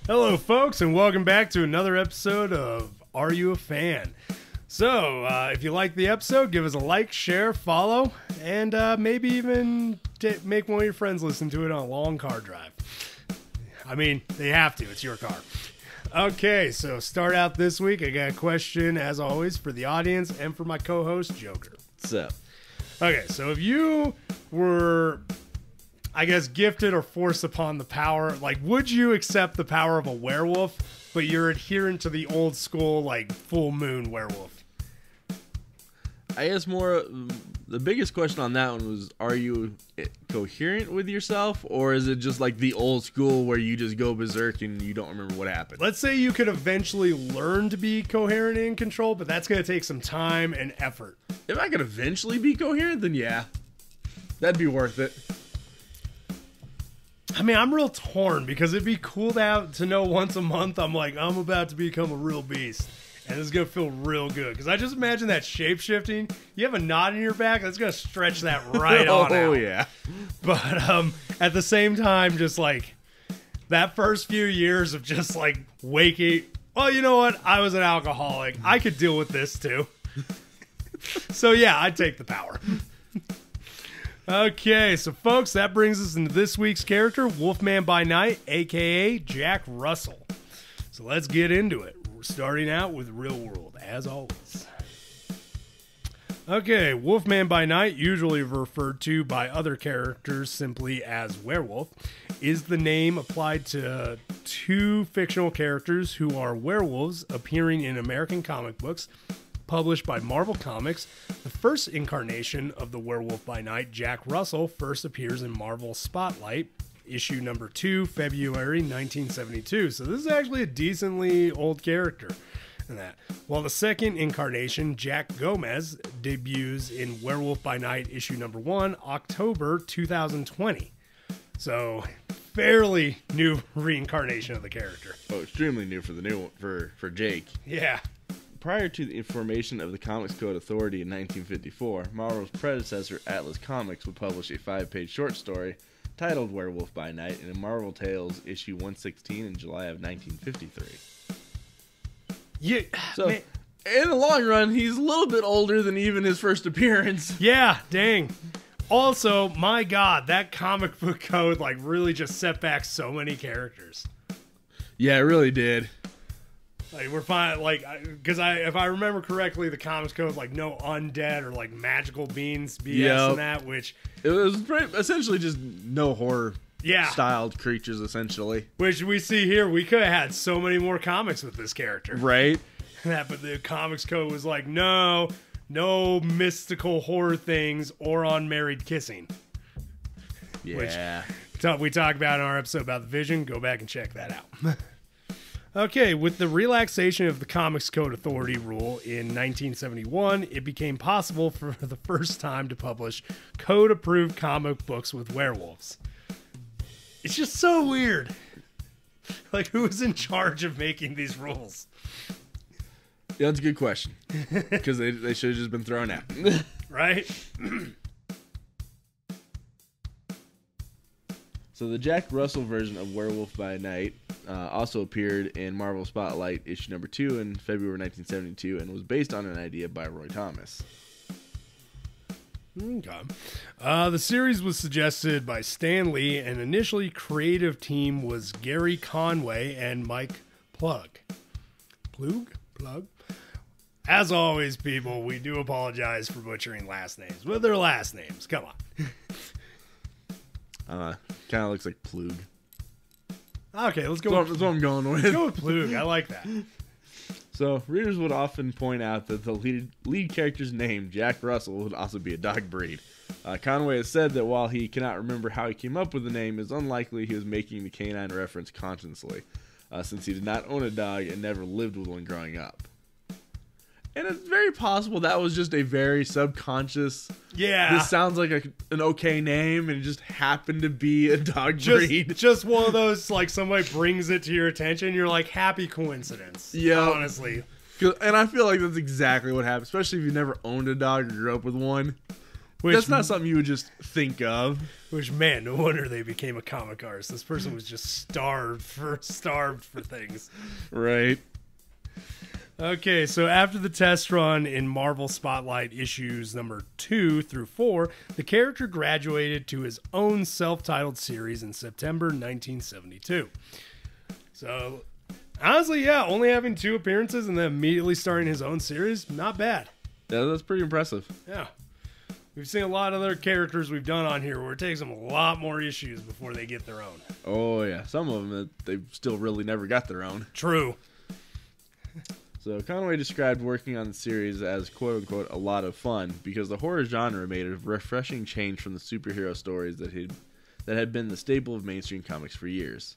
Hello, folks, and welcome back to another episode of Are You a Fan? So, if you like the episode, give us a like, share, follow, and maybe even make one of your friends listen to it on a long car drive. I mean, they have to. It's your car. Okay, so start out this week. I got a question, as always, for the audience and for my co-host, Joker. What's up? Okay, so if you were, I guess, gifted or forced upon the power, like, would you accept the power of a werewolf, but you're adherent to the old school, like, full moon werewolf? I guess the biggest question on that one was, are you coherent with yourself, or is it just like the old school where you just go berserk and you don't remember what happened? Let's say you could eventually learn to be coherent and in control, but that's going to take some time and effort. If I could eventually be coherent, then yeah, that'd be worth it. I mean, I'm real torn because it'd be cool to know once a month I'm like, I'm about to become a real beast. And it's going to feel real good. Because I just imagine that shape-shifting. You have a knot in your back, that's going to stretch that right on out. Oh, yeah. But at the same time, just like that first few years of just like waking. Well, you know what? I was an alcoholic. I could deal with this too. So yeah, I'd take the power. Okay, so folks, that brings us into this week's character, Wolfman by Night, a.k.a. Jack Russell. So let's get into it. We're starting out with Real World, as always. Okay, Wolfman by Night, usually referred to by other characters simply as werewolf, is the name applied to two fictional characters who are werewolves appearing in American comic books published by Marvel Comics. The first incarnation of the Werewolf by Night, Jack Russell, first appears in Marvel Spotlight, issue number 2, February 1972. So this is actually a decently old character in that. While the second incarnation, Jack Gomez, debuts in Werewolf by Night, issue number 1, October 2020. So fairly new reincarnation of the character. Oh, extremely new for the new one, for Jake. Yeah. Prior to the formation of the Comics Code Authority in 1954, Marvel's predecessor, Atlas Comics, would publish a 5-page short story titled Werewolf by Night in Marvel Tales issue 116 in July of 1953. Yeah, so, man. In the long run, he's a little bit older than even his first appearance. Yeah, dang. Also, my God, that comic book code like really just set back so many characters. Yeah, it really did. Like, we're fine, like, because if I remember correctly, the comics code was like no undead or like magical beings BS and that, which it was essentially just no horror styled creatures, essentially. Which we see here, we could have had so many more comics with this character, right? But the comics code was like no mystical horror things or unmarried kissing. Yeah, which we talked about in our episode about the Vision. Go back and check that out. Okay, with the relaxation of the Comics Code Authority rule in 1971, it became possible for the first time to publish code-approved comic books with werewolves. It's just so weird. Like, who was in charge of making these rules? Yeah, that's a good question. Because they should have just been thrown out. Right? So the Jack Russell version of Werewolf by Night also appeared in Marvel Spotlight issue number 2 in February 1972 and was based on an idea by Roy Thomas. Okay. The series was suggested by Stan Lee, and initially creative team was Gary Conway and Mike Plug. Plug? As always, people, we do apologize for butchering last names. What are their last names? Come on. Kind of looks like Plug. Okay, let's go. That's what I'm going with. Let's go with Plug. I like that. So, readers would often point out that the lead character's name, Jack Russell, would also be a dog breed. Conway has said that while he cannot remember how he came up with the name, it's unlikely he was making the canine reference consciously, since he did not own a dog and never lived with one growing up. And it's very possible that was just a very subconscious... Yeah. This sounds like an okay name, and it just happened to be a dog breed. Just one of those, like, somebody brings it to your attention, you're like, happy coincidence. Yeah. Honestly. And I feel like that's exactly what happened, especially if you never owned a dog or grew up with one. That's not something you would just think of. Which, man, no wonder they became a comic artist. This person was just starved for things. Right. Okay, so after the test run in Marvel Spotlight issues number 2 through 4, the character graduated to his own self-titled series in September 1972. So, honestly, yeah, only having 2 appearances and then immediately starting his own series, not bad. Yeah, that's pretty impressive. Yeah. We've seen a lot of other characters we've done on here where it takes them a lot more issues before they get their own. Oh, yeah. Some of them, they've still really never got their own. True. So Conway described working on the series as quote-unquote a lot of fun because the horror genre made a refreshing change from the superhero stories that had been the staple of mainstream comics for years.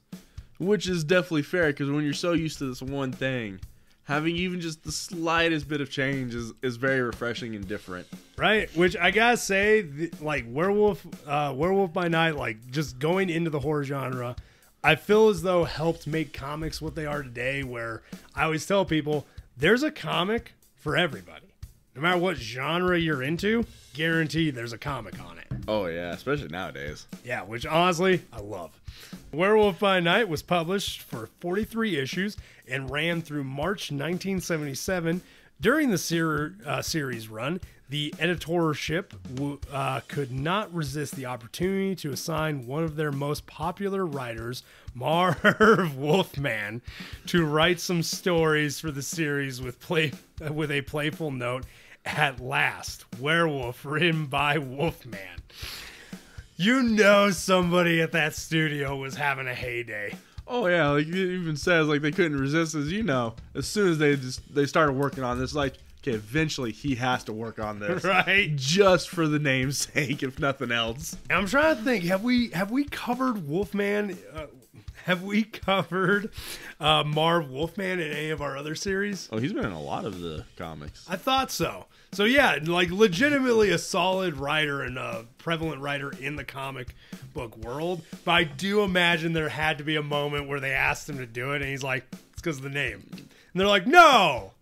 Which is definitely fair, because when you're so used to this one thing, having even just the slightest bit of change is very refreshing and different. Right, which I gotta say, like Werewolf by Night, like just going into the horror genre, I feel as though helped make comics what they are today, where I always tell people, there's a comic for everybody. No matter what genre you're into, guaranteed there's a comic on it. Oh yeah, especially nowadays. Yeah, which honestly, I love. Werewolf by Night was published for 43 issues and ran through March 1977. During the series run, the editorship could not resist the opportunity to assign one of their most popular writers, Marv Wolfman, to write some stories for the series with a playful note, "At last, Werewolf, written by Wolfman." You know somebody at that studio was having a heyday. Oh yeah, like it even says like they couldn't resist, as you know. As soon as they started working on this, like, okay, eventually he has to work on this, right? Just for the name's sake, if nothing else. And I'm trying to think, have we covered Wolfman? Have we covered Marv Wolfman in any of our other series? Oh, he's been in a lot of the comics. I thought so. So yeah, like legitimately a solid writer and a prevalent writer in the comic book world. But I do imagine there had to be a moment where they asked him to do it, and he's like, "It's because of the name." And they're like, "No."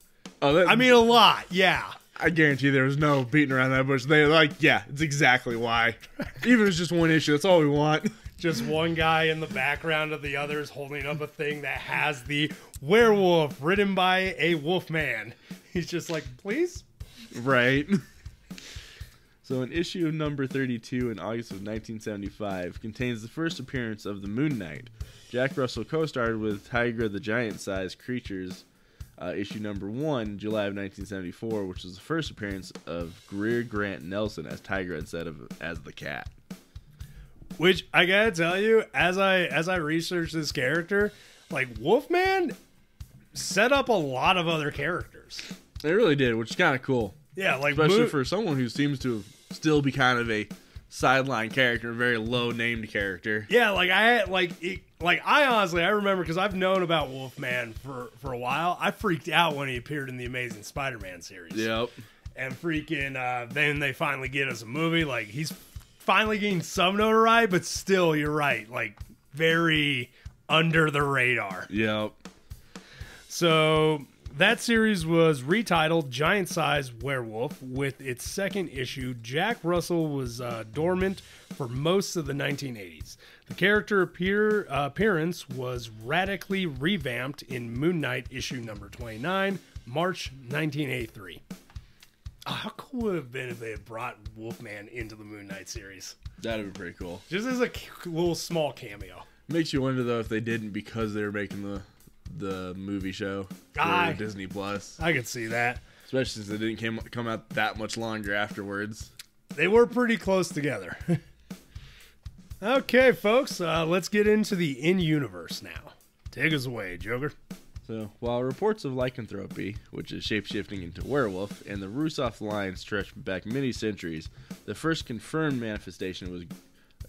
Oh, I mean, a lot. Yeah. I guarantee there was no beating around that bush. They're like, yeah, it's exactly why. Even if it's just one issue, that's all we want. Just one guy in the background of the others holding up a thing that has the werewolf written by a wolfman. He's just like, please? Right. So in issue number 32 in August of 1975 contains the first appearance of the Moon Knight. Jack Russell co-starred with Tigra the Giant-sized Creatures, issue number 1, July of 1974, which was the first appearance of Greer Grant Nelson as Tigra instead of as the Cat. Which I gotta tell you, as I researched this character, like Wolfman set up a lot of other characters. They really did, which is kind of cool. Yeah, like especially for someone who seems to still be kind of a sideline character, a very low named character. Yeah, I honestly I remember, because I've known about Wolfman for a while. I freaked out when he appeared in the Amazing Spider-Man series. Yep. And freaking then they finally get us a movie. Like, he's finally getting some notoriety, but still, you're right, like very under the radar. Yep. So that series was retitled Giant-Sized Werewolf. With its second issue, Jack Russell was dormant for most of the 1980s. The character appearance was radically revamped in Moon Knight issue number 29, March 1983. Oh, how cool would it have been if they had brought Wolfman into the Moon Knight series? That would be pretty cool. Just as a little small cameo. Makes you wonder, though, if they didn't because they were making the movie show for Disney Plus. I could see that. Especially since it didn't come out that much longer afterwards. They were pretty close together. Okay, folks, let's get into the in-universe now. Take us away, Joker. So, while reports of lycanthropy, which is shapeshifting into werewolf, and the Rusoff line stretch back many centuries, the first confirmed manifestation was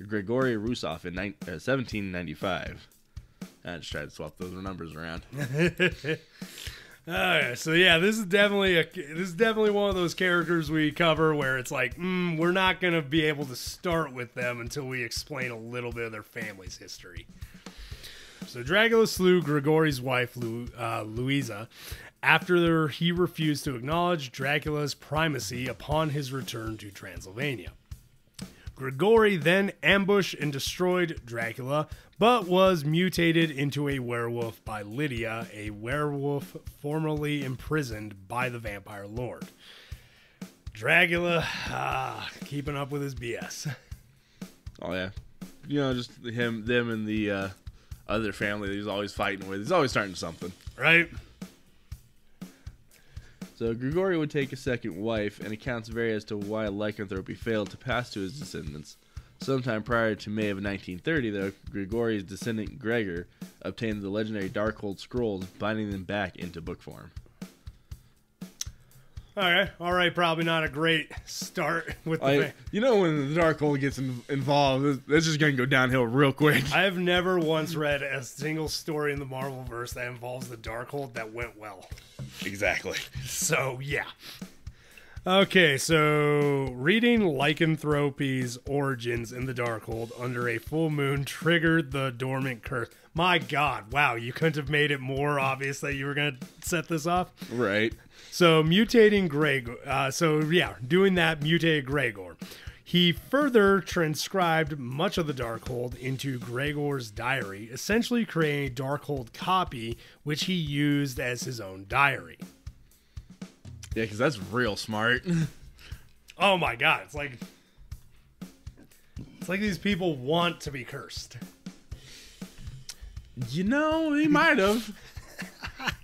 Grigory Rusoff in 1795. I just tried to swap those numbers around. Alright, so yeah, this is definitely one of those characters we cover where it's like, we're not going to be able to start with them until we explain a little bit of their family's history. So Dracula slew Grigory's wife, Louisa, after he refused to acknowledge Dracula's primacy upon his return to Transylvania. Grigori then ambushed and destroyed Dracula, but was mutated into a werewolf by Lydia, a werewolf formerly imprisoned by the vampire lord. Dracula, keeping up with his BS. Oh yeah, you know, just them, and the other family that he's always fighting with. He's always starting something, right? So Grigori would take a second wife, and accounts vary as to why lycanthropy failed to pass to his descendants. Sometime prior to May of 1930, though, Grigori's descendant Gregor obtained the legendary Darkhold scrolls, binding them back into book form. Okay, all right, probably not a great start with the... You know, when the Darkhold gets involved, that's just going to go downhill real quick. I have never once read a single story in the Marvelverse that involves the Darkhold that went well. Exactly. So, yeah. Okay, so reading lycanthropy's origins in the Darkhold under a full moon triggered the dormant curse. My God, wow, you couldn't have made it more obvious that you were going to set this off? Right. So mutating Gregor, doing that mutated Gregor. He further transcribed much of the Darkhold into Gregor's diary, essentially creating a Darkhold copy, which he used as his own diary. Yeah, because that's real smart. Oh my God, it's like these people want to be cursed. You know, he might have.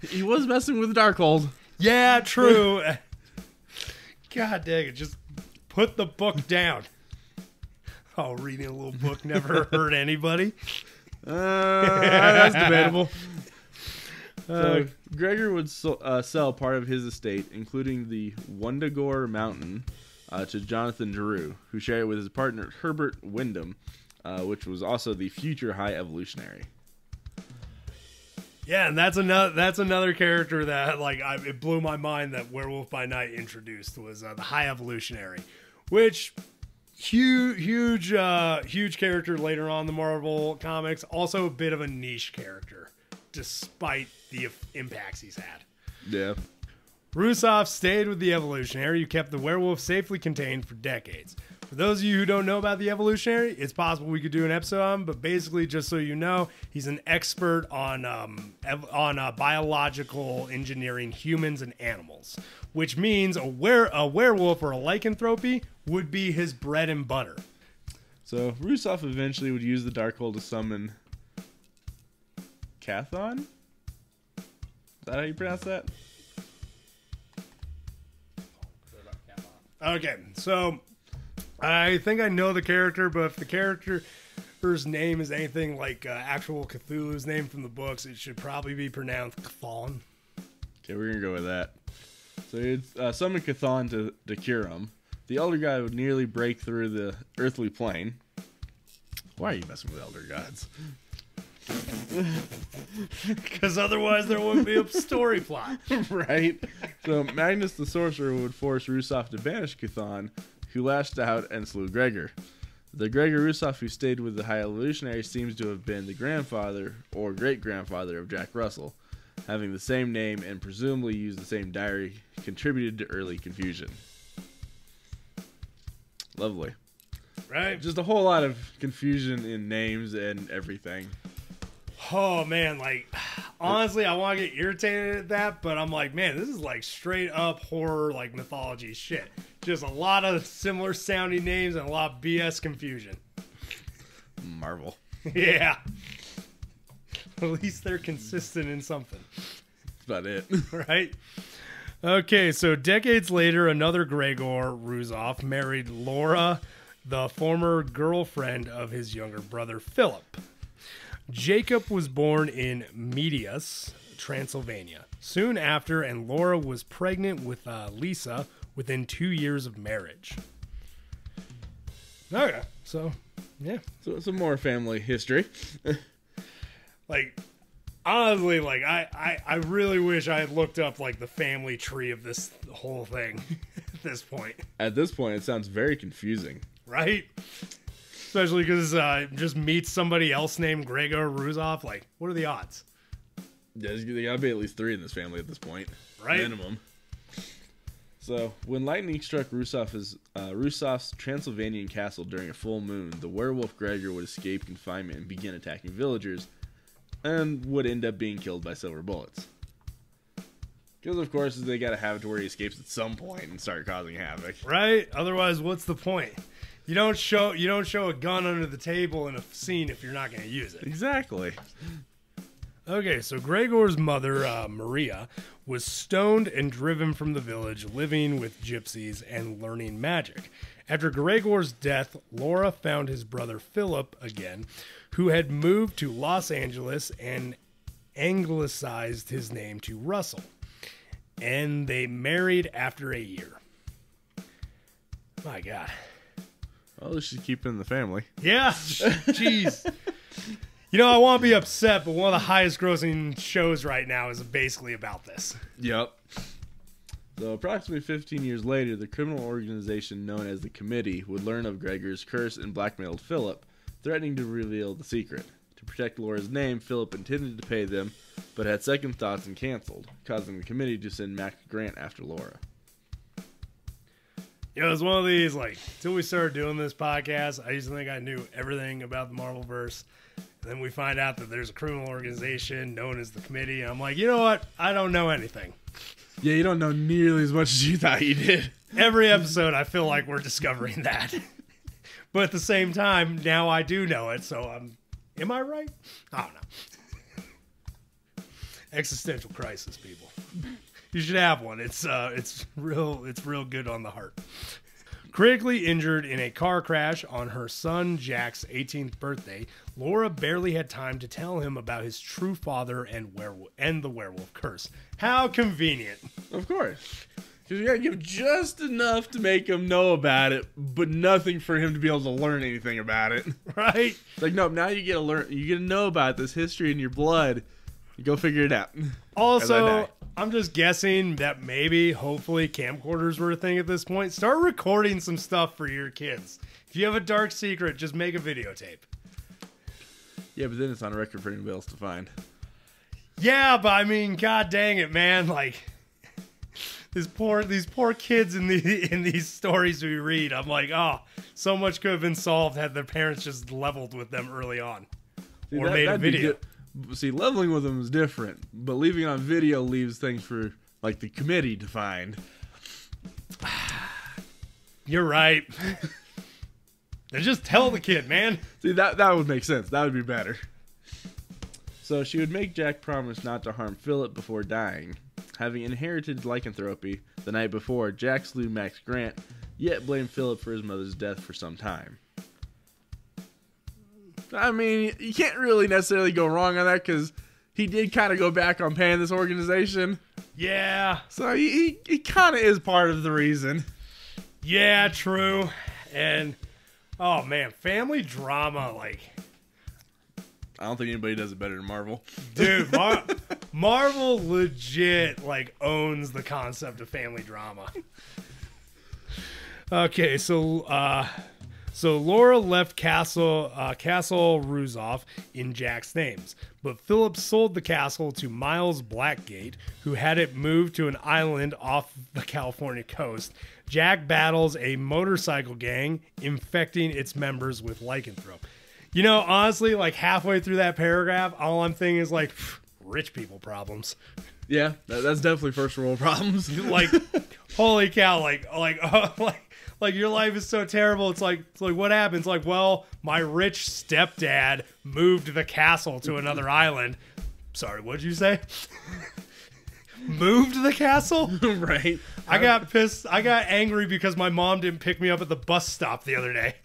He was messing with the Darkhold. Yeah, true. God dang it, just put the book down. Oh, reading a little book never hurt anybody. That's debatable. So Gregor would sell part of his estate, including the Wundagore Mountain, to Jonathan Drew, who shared it with his partner Herbert Wyndham, which was also the future High Evolutionary. Yeah, and that's another character that it blew my mind that Werewolf by Night introduced was the High Evolutionary, which huge character later on in the Marvel comics, also a bit of a niche character, despite the impacts he's had. Yeah. Rusoff stayed with the Evolutionary, who kept the werewolf safely contained for decades. For those of you who don't know about the Evolutionary, it's possible we could do an episode on him, but basically, just so you know, he's an expert on biological engineering humans and animals, which means a werewolf or a lycanthropy would be his bread and butter. So Rusoff eventually would use the Darkhold to summon Cathon? Is that how you pronounce that? Okay, so I think I know the character, but if the character's name is anything like actual Cthulhu's name from the books, it should probably be pronounced Chthon. Okay, we're gonna go with that. So he'd summon Chthon to cure him. The Elder God would nearly break through the earthly plane. Why are you messing with Elder Gods? Because otherwise there wouldn't be a story plot. Right? So Magnus the Sorcerer would force Rusoff to banish Chthon, who lashed out and slew Gregor. The Gregor Rusoff who stayed with the High Evolutionary seems to have been the grandfather or great-grandfather of Jack Russell, having the same name and presumably used the same diary, contributed to early confusion. Lovely. Right? Just a whole lot of confusion in names and everything. Oh man, honestly, I want to get irritated at that, but I'm like, man, this is straight up horror, mythology shit. Just a lot of similar sounding names and a lot of BS confusion. Marvel. Yeah. At least they're consistent in something. That's about it. Right? Okay, so decades later, another Gregor Rusoff married Laura, the former girlfriend of his younger brother Philip. Jacob was born in Medius, Transylvania, soon after, and Laura was pregnant with Lisa within 2 years of marriage. Okay, so, yeah. So some more family history. Honestly, I really wish I had looked up, the family tree of this whole thing at this point. At this point, it sounds very confusing. Right? Especially because just meets somebody else named Gregor Rusoff. What are the odds? Yeah, there gotta be at least 3 in this family at this point. Right? Minimum. So, when lightning struck Rusov's Transylvanian castle during a full moon, the werewolf Gregor would escape confinement and begin attacking villagers, and would end up being killed by silver bullets. Because, of course, they gotta have it to where he escapes at some point and start causing havoc. Right? Otherwise, what's the point? You don't show a gun under the table in a scene if you're not going to use it. Exactly. Okay, so Gregor's mother, Maria, was stoned and driven from the village, living with gypsies and learning magic. After Gregor's death, Laura found his brother Philip again, who had moved to Los Angeles and anglicized his name to Russell. And they married after a year. My God. Well, she's keeping the family. Yeah, jeez. You know, I want to be upset, but one of the highest grossing shows right now is basically about this. Yep. So approximately 15 years later, the criminal organization known as the Committee would learn of Gregor's curse and blackmailed Philip, threatening to reveal the secret. To protect Laura's name, Philip intended to pay them, but had second thoughts and canceled, causing the Committee to send Max Grant after Laura. You know, it's one of these, like, until we started doing this podcast, I used to think I knew everything about the Marvelverse. And then we find out that there's a criminal organization known as the Committee. And I'm like, you know what? I don't know anything. Yeah, you don't know nearly as much as you thought you did. Every episode, I feel like we're discovering that. But at the same time, now I do know it. So am I right? I don't know. Existential crisis, people. You should have one. It's real good on the heart. Critically injured in a car crash on her son Jack's 18th birthday, Laura barely had time to tell him about his true father and the werewolf curse. How convenient. Of course. Because you gotta give just enough to make him know about it, but nothing for him to be able to learn anything about it. Right? It's like, no, now you get to know about this history in your blood. You go figure it out. Also, I'm just guessing that maybe, hopefully, camcorders were a thing at this point. Start recording some stuff for your kids. If you have a dark secret, just make a videotape. Yeah, but then it's on record for anybody else to find. Yeah, but I mean, god dang it, man. Like, these poor kids in these stories we read. I'm like, oh, so much could have been solved had their parents just leveled with them early on. See, or made a video. See, leveling with them is different, but leaving it on video leaves things for, like, the Committee to find. You're right. Then just tell the kid, man. See, that would make sense. That would be better. So she would make Jack promise not to harm Philip before dying. Having inherited lycanthropy the night before, Jack slew Max Grant, yet blamed Philip for his mother's death for some time. I mean, you can't really necessarily go wrong on that because he did kind of go back on paying this organization. Yeah. So he kind of is part of the reason. Yeah, true. And, oh man, family drama, like... I don't think anybody does it better than Marvel. Dude, Marvel legit, like, owns the concept of family drama. Okay, so Laura left Castle Rusov in Jack's names, but Philip sold the castle to Miles Blackgate, who had it moved to an island off the California coast. Jack battles a motorcycle gang, infecting its members with lycanthrope. You know, honestly, like halfway through that paragraph, all I'm thinking is like, rich people problems. Yeah, that's definitely first world problems. Like, holy cow! Like your life is so terrible. It's like what happens? Like, well, my rich stepdad moved the castle to another island. Sorry, what'd you say? Moved the castle? Right. I got pissed. I got angry because my mom didn't pick me up at the bus stop the other day.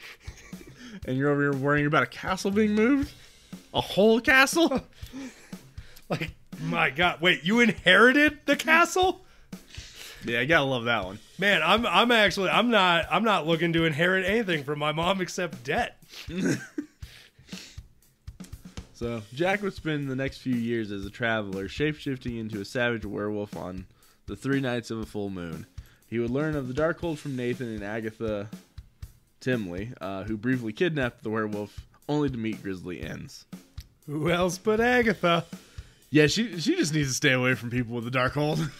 And you're over here worrying about a castle being moved? A whole castle? Like, my God. Wait, you inherited the castle? Yeah, I gotta love that one. Man, I'm not looking to inherit anything from my mom except debt. So, Jack would spend the next few years as a traveler, shapeshifting into a savage werewolf on the 3 nights of a full moon. He would learn of the Darkhold from Nathan and Agatha Timley, who briefly kidnapped the werewolf, only to meet grisly ends. Who else but Agatha? Yeah, she just needs to stay away from people with the Darkhold.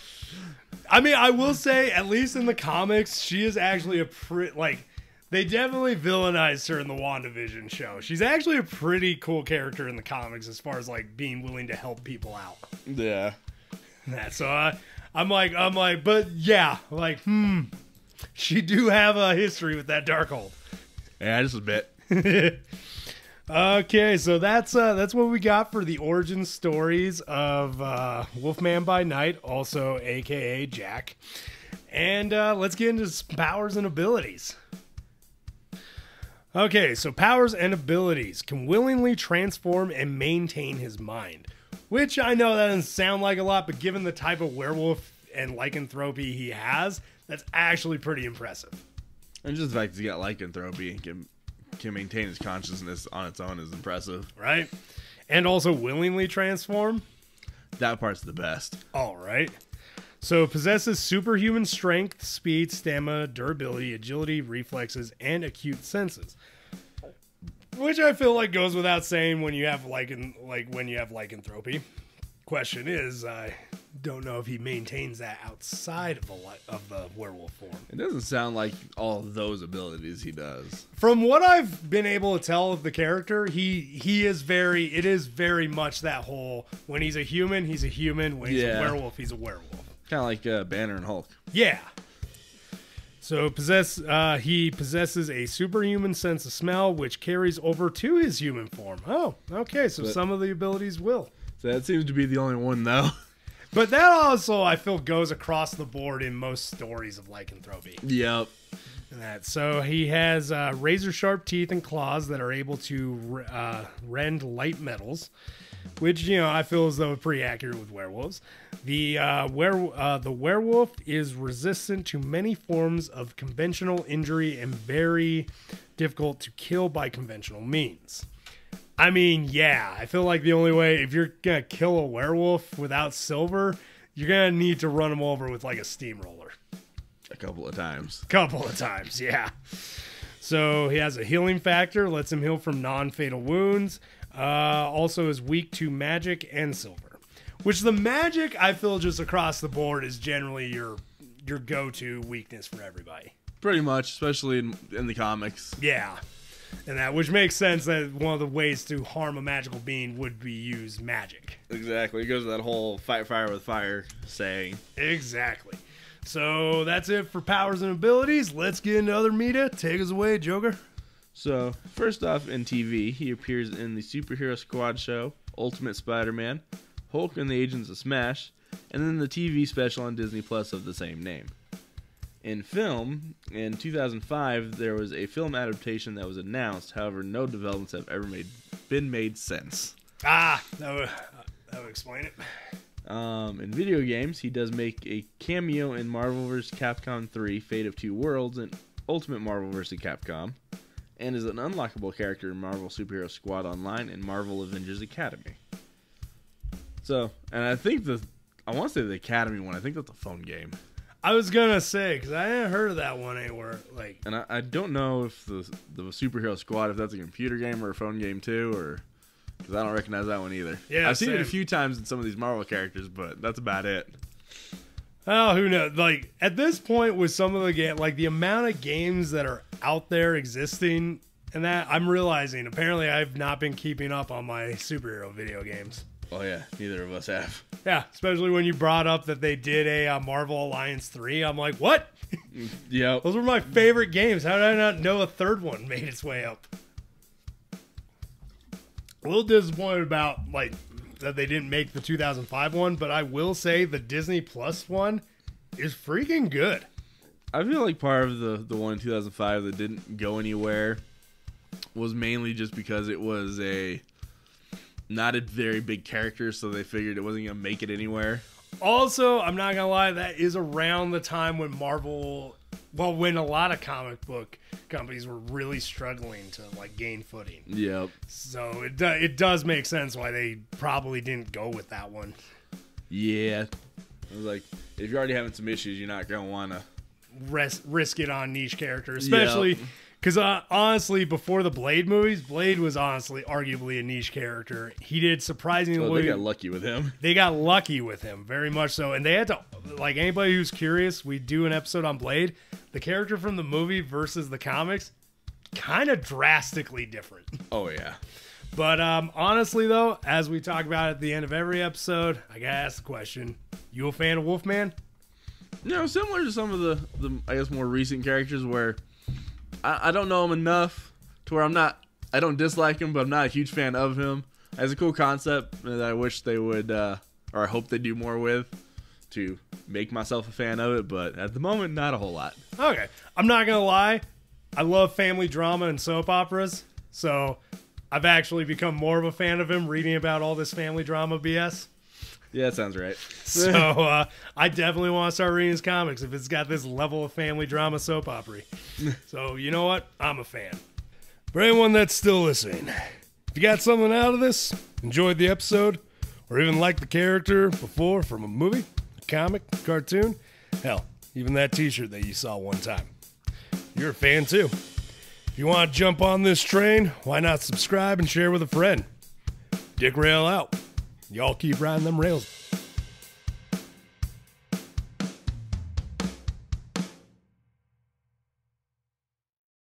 I mean, I will say, at least in the comics, she is actually a they definitely villainized her in the WandaVision show. She's actually a pretty cool character in the comics as far as like being willing to help people out. Yeah. So I'm like, but yeah, like, she do have a history with that Darkhold. Yeah, just a bit. Okay, so that's what we got for the origin stories of Wolfman by Night, also aka Jack. And let's get into some powers and abilities. Okay, so powers and abilities. Can willingly transform and maintain his mind. Which I know that doesn't sound like a lot, but given the type of werewolf and lycanthropy he has, that's actually pretty impressive. And just the fact he's got lycanthropy and can maintain his consciousness on its own is impressive. Right? And also willingly transform. That part's the best. All right. So possesses superhuman strength, speed, stamina, durability, agility, reflexes, and acute senses. Which I feel like goes without saying when you have lycanthropy. Question is, I don't know if he maintains that outside of the werewolf form. It doesn't sound like all of those abilities he does. From what I've been able to tell of the character, it is very much that whole, when he's a human, he's a human. When he's a werewolf, he's a werewolf. Kind of like Banner and Hulk. Yeah. So he possesses a superhuman sense of smell, which carries over to his human form. Oh, okay. So some of the abilities will. So that seems to be the only one, though. But that also, I feel, goes across the board in most stories of lycanthropy. Yep. So he has razor-sharp teeth and claws that are able to rend light metals, which, I feel as though is pretty accurate with werewolves. The werewolf is resistant to many forms of conventional injury and very difficult to kill by conventional means. I mean, yeah, I feel like the only way, if you're going to kill a werewolf without silver, you're going to need to run him over with like a steamroller. A couple of times, yeah. So he has a healing factor, lets him heal from non-fatal wounds. Also is weak to magic and silver. Which the magic, I feel, just across the board is generally your go-to weakness for everybody. Pretty much, especially in the comics. Yeah. And that, which makes sense that one of the ways to harm a magical being would be use magic. Exactly. It goes to that whole fight fire with fire saying. Exactly. So that's it for powers and abilities. Let's get into other media. Take us away, Joker. So, first off, in TV, he appears in the Superhero Squad show, Ultimate Spider-Man, Hulk and the Agents of Smash, and then the TV special on Disney Plus of the same name. In film, in 2005, there was a film adaptation that was announced. However, no developments have ever been made since. That would explain it. In video games, he does make a cameo in Marvel vs. Capcom 3, Fate of Two Worlds, and Ultimate Marvel vs. Capcom, and is an unlockable character in Marvel Superhero Squad Online and Marvel Avengers Academy. So, and I want to say the Academy one, I think that's a phone game. I was gonna say, because I hadn't heard of that one anywhere. And I don't know if the Superhero Squad, if that's a computer game or a phone game too, or because I don't recognize that one either. Yeah, I've seen it a few times in some of these Marvel characters, but that's about it. Oh, who knows? Like at this point, with some of the amount of games that are out there existing, and that I'm realizing apparently I've not been keeping up on my superhero video games. Oh yeah, neither of us have. Yeah, especially when you brought up that they did a Marvel Alliance 3. I'm like, what? Yep. Those were my favorite games. How did I not know a third one made its way up? A little disappointed about that they didn't make the 2005 one, but I will say the Disney Plus one is freaking good. I feel like part of the one in 2005 that didn't go anywhere was mainly just because it was not a very big character, so they figured it wasn't going to make it anywhere. Also, I'm not going to lie, that is around the time when when a lot of comic book companies were really struggling to gain footing. Yep. So it does make sense why they probably didn't go with that one. Yeah. It was like, if you're already having some issues, you're not going to want to risk it on niche characters, especially Because honestly, before the Blade movies, Blade was honestly arguably a niche character. He did surprisingly. Oh, they got lucky with him. They got lucky with him, very much so. And they had to, like, anybody who's curious, we do an episode on Blade. The character from the movie versus the comics, kind of drastically different. Oh, yeah. But honestly, though, as we talk about at the end of every episode, I gotta ask the question: you a fan of Wolfman? No, similar to some of the I guess more recent characters where I don't know him enough to where I don't dislike him, but I'm not a huge fan of him. As a cool concept that I wish they would, or I hope they do more with, to make myself a fan of it. But at the moment, not a whole lot. Okay, I'm not gonna lie, I love family drama and soap operas, so I've actually become more of a fan of him reading about all this family drama BS. Yeah, that sounds right. So I definitely want to start reading his comics if it's got this level of family drama soap opera. So you know what? I'm a fan. For anyone that's still listening, if you got something out of this, enjoyed the episode, or even liked the character before from a movie, a comic, a cartoon, hell, even that t-shirt that you saw one time, you're a fan too. If you want to jump on this train, why not subscribe and share with a friend? d-rael out. Y'all keep riding them rails.